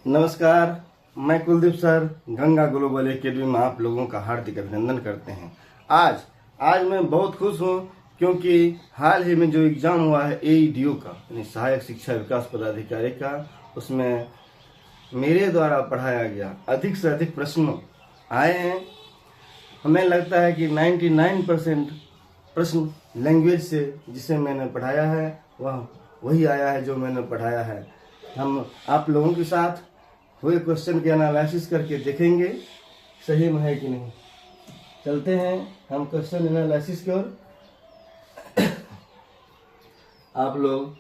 नमस्कार, मैं Kuldeep sir Ganga global academy में आप लोगों का हार्दिक अभिनंदन करते हैं। आज मैं बहुत खुश हूं क्योंकि हाल ही में जो एग्ज़ाम हुआ है AEDO का यानी सहायक शिक्षा विकास पदाधिकारी का, उसमें मेरे द्वारा पढ़ाया गया अधिक से अधिक प्रश्न आए हैं। हमें लगता है कि 99% प्रश्न लैंग्वेज से जिसे मैंने पढ़ाया है वह वही आया है जो मैंने पढ़ाया है। हम आप लोगों के साथ हुए क्वेश्चन के एनालिसिस करके देखेंगे सही में है कि नहीं। चलते हैं हम क्वेश्चन एनालिसिस की ओर। आप लोग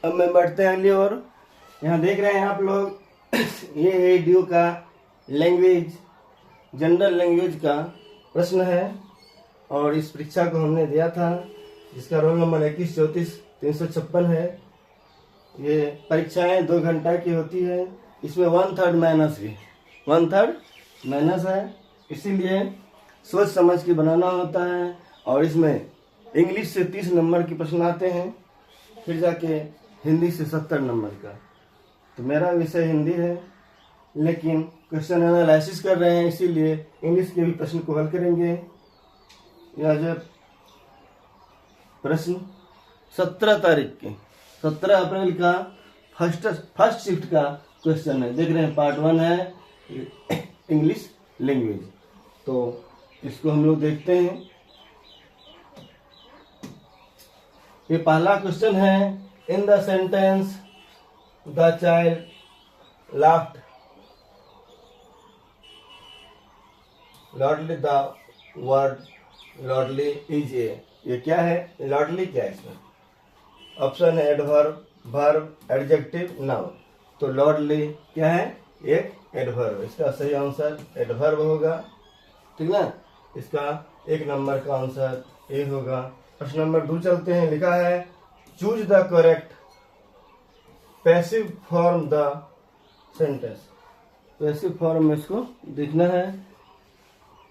अब मैं बढ़ते हैं अगली ओर। यहाँ देख रहे हैं आप लोग ये AEDO का लैंग्वेज जनरल लैंग्वेज का प्रश्न है और इस परीक्षा को हमने दिया था, जिसका रोल नंबर 2134-356 है। ये परीक्षाएं 2 घंटा की होती है। इसमें 1/3 माइनस भी 1/3 माइनस है, इसीलिए सोच समझ के बनाना होता है। और इसमें इंग्लिश से 30 नंबर के प्रश्न आते हैं, फिर जाके हिंदी से 70 नंबर का। तो मेरा विषय हिंदी है, लेकिन क्वेश्चन एनालिसिस कर रहे हैं, इसीलिए इंग्लिश के भी प्रश्न को हल करेंगे। यह जब प्रश्न 17 तारीख के 17 अप्रैल का फर्स्ट शिफ्ट का क्वेश्चन है। देख रहे हैं पार्ट 1 है इंग्लिश लैंग्वेज। तो इसको हम लोग देखते हैं। ये पहला क्वेश्चन है, in the sentence the child laughed lordly. The word lordly is ये क्या है? लॉर्डली क्या है इसमें? ऑप्शन है एडवर्ब, वर्ब, एडजेक्टिव, नाउन। तो लॉर्डली क्या है? एक एडवर्ब। इसका सही आंसर एडवर्ब होगा, ठीक ना। इसका 1 नंबर का आंसर ए होगा। प्रश्न नंबर 2 चलते हैं। लिखा है choose the correct passive form the sentence. Passive form में इसको देखना है।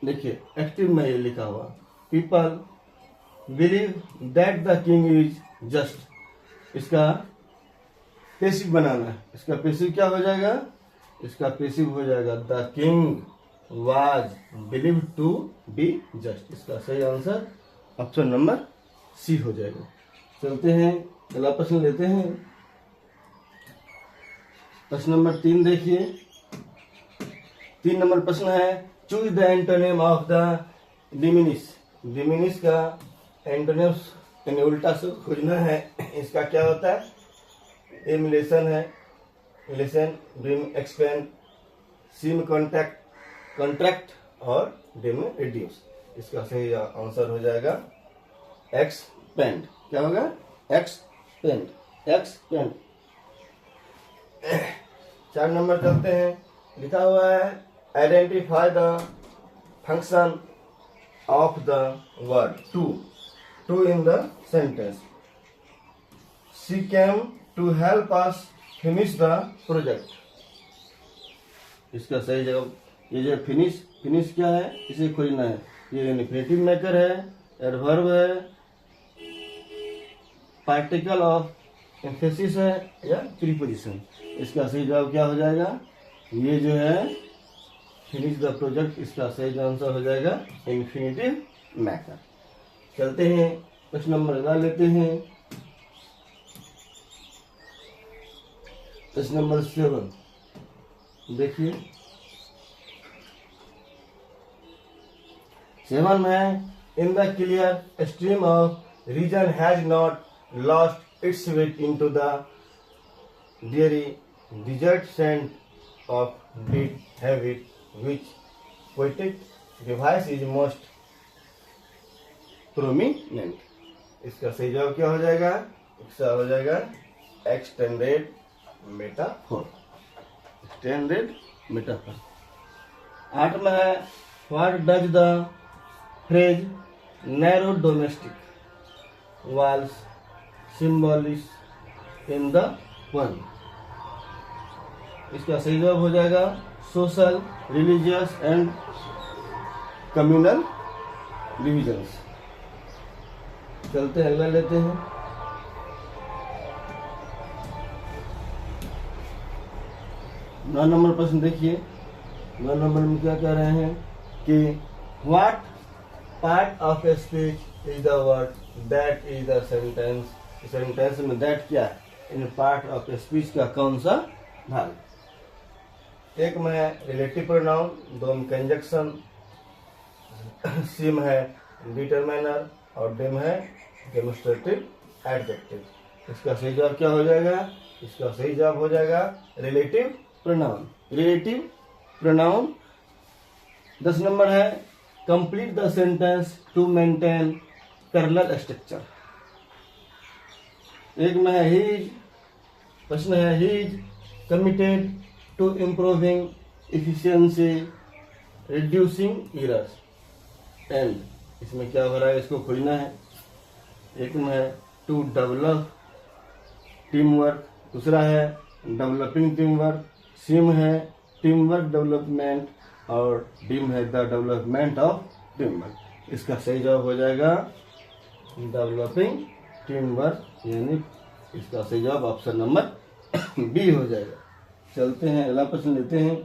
देखिए एक्टिव में ये लिखा हुआ, people believe that the king is just. इसका पैसिव बनाना है। इसका पैसिव क्या हो जाएगा? इसका पैसिव हो जाएगा the king was believe to be just. इसका सही आंसर ऑप्शन नंबर सी हो जाएगा। चलते हैं अगला प्रश्न लेते हैं। प्रश्न नंबर 3 देखिए। 3 नंबर प्रश्न है, choose the antonym of the diminish. Diminish का एंटोनिम्स यानी उल्टा से खोजना है। इसका क्या होता है? इमिलेशन है, इलेशन, ड्रीम, एक्सपेंड, सी में कॉन्ट्रैक्ट और डी में रिड्यूस। इसका सही आंसर हो जाएगा एक्सपेंड। क्या होगा? एक्सपेंड। 4 नंबर चलते हैं। लिखा हुआ है identify the function of the word to in the sentence. She came to help us finish the project. इसका सही जवाब ये जो फिनिश क्या है इसे खोजना है। ये इन्फिनेटिव मेकर है, एडवर्ब है, पार्टिकल ऑफ एम्फेसिस है या प्रीपोजिशन। इसका सही जवाब क्या हो जाएगा? ये जो है फिनिश द प्रोजेक्ट। इसका सही आंसर हो जाएगा इन्फिनेटिव मैटर। चलते हैं प्रश्न नंबर 11 लेते हैं। प्रश्न नंबर 7 देखिए। 7 में in the clear stream of reason has not lost its way into the dreary desert sand of dead habit which poetic device is most prominent। इसका सही जवाब क्या हो जाएगा? इसका हो जाएगा एक्सटेंडेड मेटाफोर। Extended metaphor. 8 में है what does the phrase narrow domestic walls symbolise in the one. इसका सही जवाब हो जाएगा social, religious and communal divisions. चलते हैं अगला लेते हैं। 9 नंबर प्रश्न देखिए। 9 नंबर में क्या कह रहे हैं कि what part of a speech is the word that is the sentence. Sentence में दैट क्या है, in part of a speech का कौन सा भाग। एक में है रिलेटिव प्रोनाउन, दो में कंजक्शन, सी में है डिटरमिनर और डी में है डेमोस्ट्रेटिव एडजेक्टिव। इसका सही जवाब क्या हो जाएगा, इसका सही जवाब हो जाएगा relative pronoun. Relative pronoun. 10 number है complete the sentence to maintain parallel structure. एक में है हीज, प्रश्न है he's committed to improving efficiency reducing errors and, इसमें क्या हो रहा है इसको खोजना है। एक में है टू डेवलप टीम वर्क, दूसरा है डेवलपिंग टीम वर्क, सी में है टीम वर्क डेवलपमेंट और डी में है the development of team work. इसका सही जवाब हो जाएगा डेवलपिंग टीम वर्क, यानी इसका सही जवाब ऑप्शन नंबर बी हो जाएगा। चलते हैं अगला प्रश्न लेते हैं।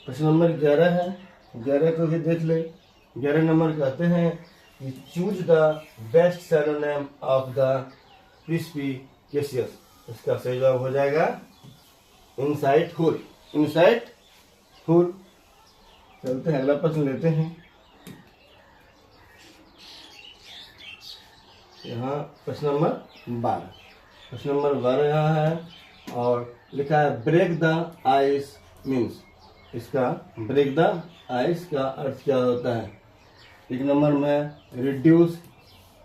प्रश्न नंबर 11 है। 11 को भी देख ले। 11 नंबर कहते हैं कि choose the best synonym of the perspicacious. इसका सही जवाब हो जाएगा इनसाइटफुल। इनसाइटफुल। चलते हैं अगला प्रश्न लेते हैं। यहाँ प्रश्न नंबर 12। प्रश्न नंबर 12 यहाँ है और लिखा है ब्रेक द आइस मीन्स। इसका ब्रेक द आइस का अर्थ क्या होता है। एक नंबर में reduce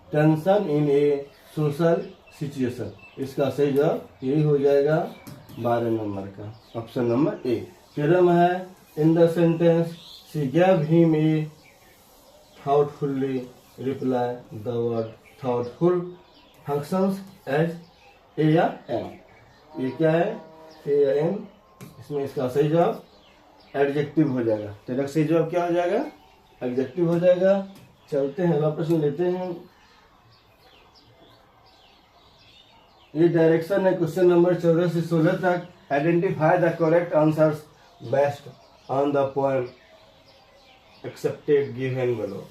tension in A social situation. इसका सही जवाब यही हो जाएगा 12 नंबर का ऑप्शन नंबर ए। 13 में है in the sentence she gave him a thoughtfully reply the word thoughtful functions as a या एन। ये क्या है, ए या एन। इसमें इसका सही जवाब एडजेक्टिव हो जाएगा। तेरा सही जवाब क्या हो जाएगा, एडजेक्टिव हो जाएगा। चलते हैं अगला प्रश्न लेते हैं। ये डायरेक्शन है क्वेश्चन नंबर 14 से 16 तक। Identify the correct answers based on the poem excepted given below.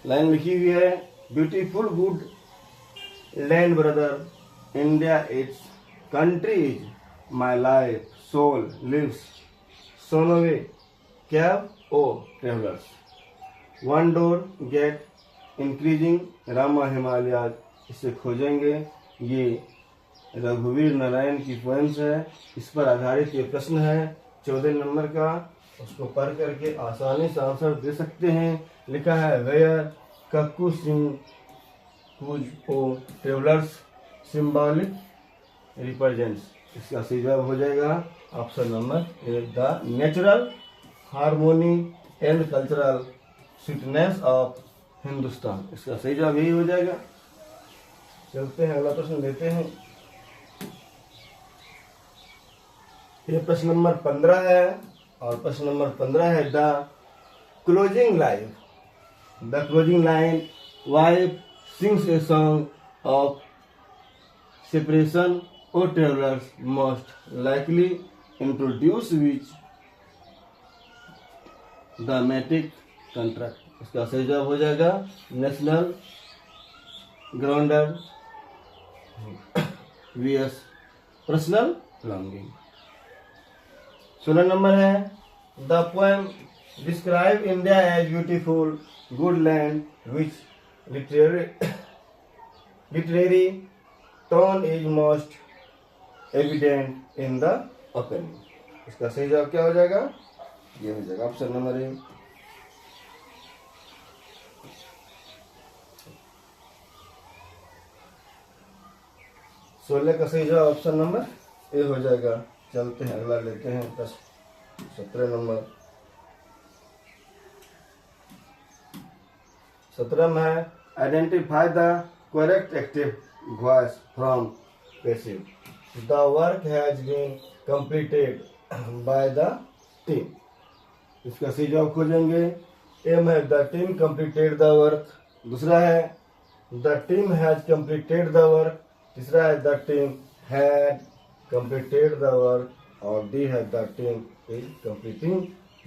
Line लिखी हुई है beautiful good land brother India its country is my life soul lives सोनोवे कैब O travellers one door gate increasing रामा हिमालय। इसे खोजेंगे। ये रघुवीर नारायण की पोएम्स है, इस पर आधारित ये प्रश्न है 14 नंबर का। उसको पढ़ करके आसानी से आंसर दे सकते हैं। लिखा है where cuckoo sings coos O travellers symbolic represents. इसका सही जवाब हो जाएगा option number A the natural harmony and cultural sweetness of Hindustan. इसका सही जवाब यही हो जाएगा। चलते हैं अगला प्रश्न लेते हैं। ये प्रश्न नंबर 15 है और प्रश्न नंबर 15 है the closing line. The closing line wife sings a song of separation O travellers most likely introduce which the metric contract. इसका सही जवाब हो जाएगा national grandeur vs personal longing. 16 number है the poem describe India as beautiful good land which literary tone is most evident in the opening. इसका सही जवाब क्या हो जाएगा, ये हो जाएगा ऑप्शन नंबर ए। सोलह का सही जवाब ऑप्शन नंबर ए हो जाएगा। चलते हैं अगला लेते हैं प्रश्न 17 नंबर। 17 में है identify the correct active voice from passive. The work has been completed by the team. इसका सही जवाब खोजेंगे। एम है the team completed the work, दूसरा है the team has completed the work, तीसरा है the team had completed the work और डी है the team is completing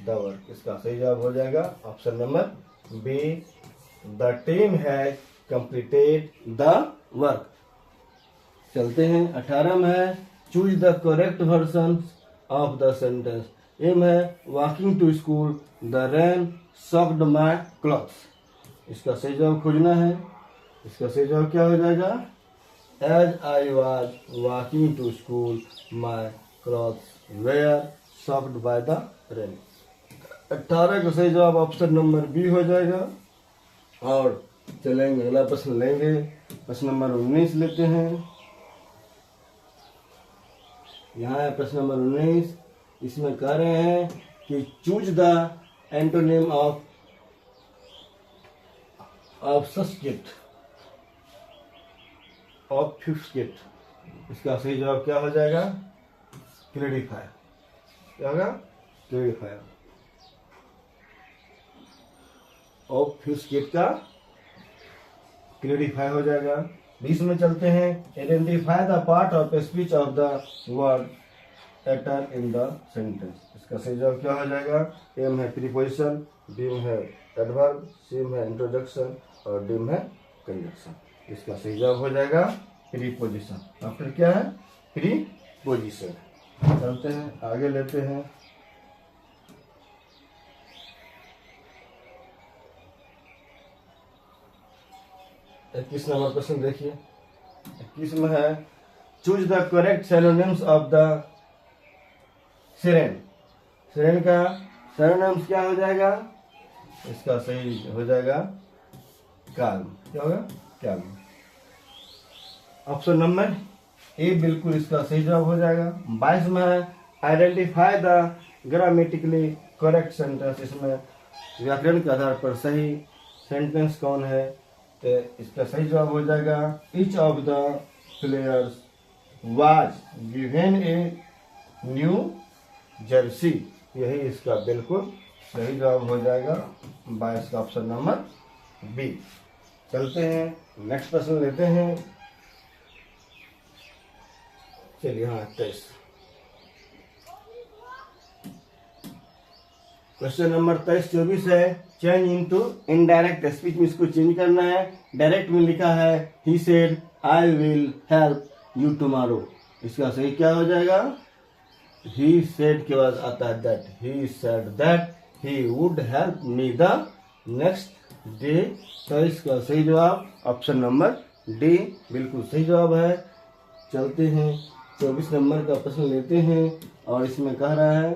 the work. इसका सही जवाब हो जाएगा option number B, the team has completed the work. चलते हैं 18 में है choose the correct version of the sentence. A है walking to school the rain soaked my clothes. इसका सही जवाब खोजना है। इसका सही जवाब क्या हो जाएगा? As I was walking to school my clothes were soaked by the rain. 18 का सही जवाब ऑप्शन नंबर बी हो जाएगा। और चलेंगे अगला प्रश्न लेंगे, प्रश्न नंबर 19 लेते हैं। यहाँ है प्रश्न नंबर 19। इसमें कह रहे हैं कि चूज द एंटोनिम ऑफ ऑब्सस्केट ऑब्फ्यूस्केट। इसका सही जवाब क्या हो जाएगा? क्लैरिफाई। क्या होगा? क्लैरिफाई। ऑब्फ्यूस्केट का क्लैरिफाई हो जाएगा। 20 में चलते हैं। Identify the part of speech of the word after in the sentence. इसका सही जवाब क्या हो जाएगा? एम है प्रीपोजिशन, बी है एडवर्ब, सी है इंट्रोडक्शन और डी है कंजक्शन। इसका सही जवाब हो जाएगा प्रीपोजिशन। आफ्टर क्या है? प्रीपोजिशन। चलते हैं आगे लेते हैं। इक्कीस नंबर प्रश्न देखिए। 21 में है choose the correct synonyms of the siren. Siren का सिनोनिम्स क्या हो जाएगा? इसका सही हो जाएगा काल्म। क्या होगा? काल्म। ऑप्शन नंबर ए बिल्कुल इसका सही जवाब हो जाएगा। 22 में है identify the grammatically correct sentence. इसमें व्याकरण के आधार पर सही सेंटेंस कौन है? तो इसका सही जवाब हो जाएगा each of the players was given a new Jersey. यही इसका बिल्कुल सही जवाब हो जाएगा 22 का ऑप्शन नंबर बी। चलते हैं नेक्स्ट प्रश्न लेते हैं। चलिए हाँ 23 क्वेश्चन नंबर 23-24 है चेंज इनटू इनडायरेक्ट स्पीच में इसको चेंज करना है। डायरेक्ट में लिखा है he said I will help you tomorrow. इसका सही क्या हो जाएगा? ही सेड के बाद आता है that. He said that he would help me the next day. तो इसका सही जवाब ऑप्शन नंबर डी बिल्कुल सही जवाब है। चलते हैं 24 नंबर का प्रश्न लेते हैं और इसमें कह रहा है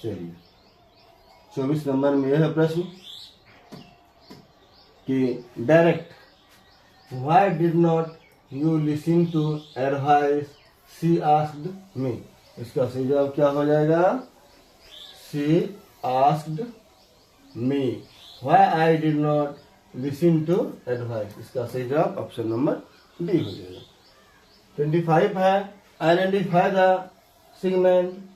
चलिए 24 नंबर में यह है प्रश्न कि direct why did not you listen to advice she asked me. इसका सही जवाब क्या हो जाएगा? She asked me why I did not listen to advice. इसका सही जवाब ऑप्शन नंबर डी हो जाएगा। 25 है identify the segment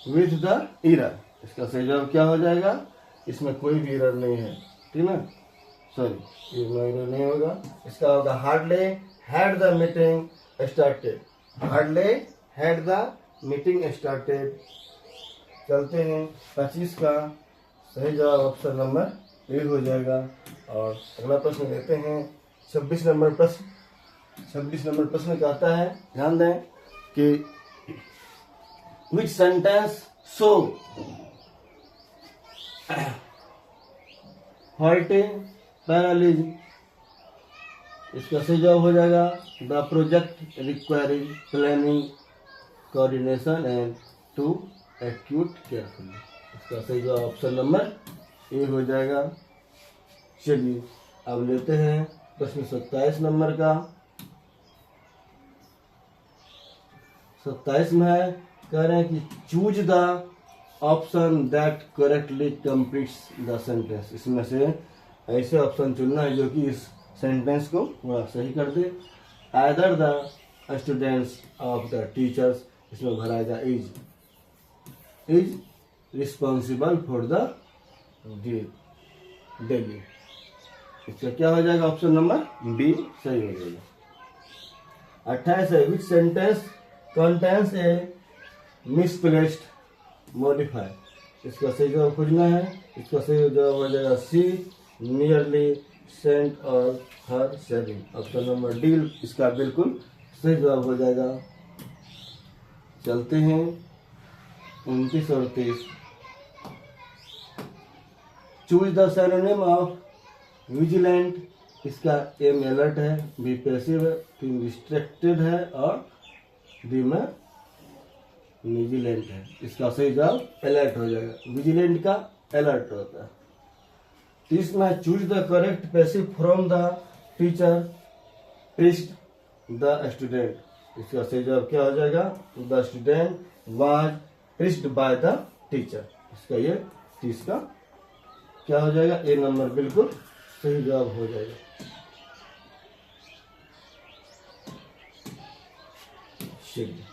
with the error. इसका सही जवाब क्या हो जाएगा? इसमें कोई भी एरर नहीं है, ठीक है, सॉरी ये एरर नहीं होगा। इसका होगा hardly had the meeting started. Hardly had the meeting started. चलते हैं 25 का सही जवाब ऑप्शन नंबर ए हो जाएगा। और अगला प्रश्न लेते हैं 26 नंबर प्रश्न। 26 नंबर प्रश्न कहता है, ध्यान दें कि which sentence show hurting parallelism. इसका सही जवाब हो जाएगा the project requiring planning coordination and to execute carefully. इसका सही जवाब ऑप्शन नंबर ए हो जाएगा। चलिए अब लेते हैं प्रश्न 27 नंबर का। 27 में है कह रहे हैं कि choose the option that correctly completes the sentence. इसमें से ऐसे ऑप्शन चुनना है जो कि इस सेंटेंस को पूरा सही कर दे। Either the students of the teachers, इसमें भरा जाए is responsible for the daily. इसका क्या हो जाएगा? ऑप्शन नंबर बी सही हो जाएगा। 28 है, विच सेंटेंस कंटेन्स ए मिसप्लेस्ड मॉडिफायर। इसका सही जवाब खोजना है। इसका सही जवाब हो जाएगा सी, नियरली सेंट और हर सेविंग। ऑप्शन नंबर डी इसका बिल्कुल सही जवाब हो जाएगा। चलते हैं 29 और 30। Choose the synonym of vigilant. इसका एम अलर्ट है, बी पैसिव है, सी डिस्ट्रैक्टेड है और डी में विजिलेंट है। इसका सही जवाब अलर्ट हो जाएगा। विजिलेंट का अलर्ट होता है। 30 में choose the correct passive from the teacher praised the student. इसका सही जवाब क्या हो जाएगा? The student was praised by the teacher. इसका ये 30 का क्या हो जाएगा? ए नंबर बिल्कुल सही जवाब हो जाएगा। चलिए